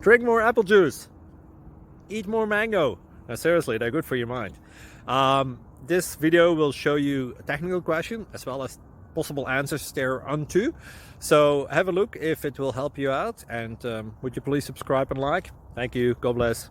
Drink more apple juice. Eat more mango. Seriously, they're good for your mind. This video will show you a technical question as well as possible answers thereunto. So have a look if it will help you out, and would you please subscribe and like? Thank you. God bless.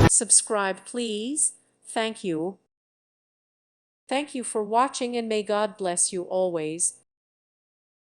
Subscribe, please. Thank you. Thank you for watching, and may God bless you always.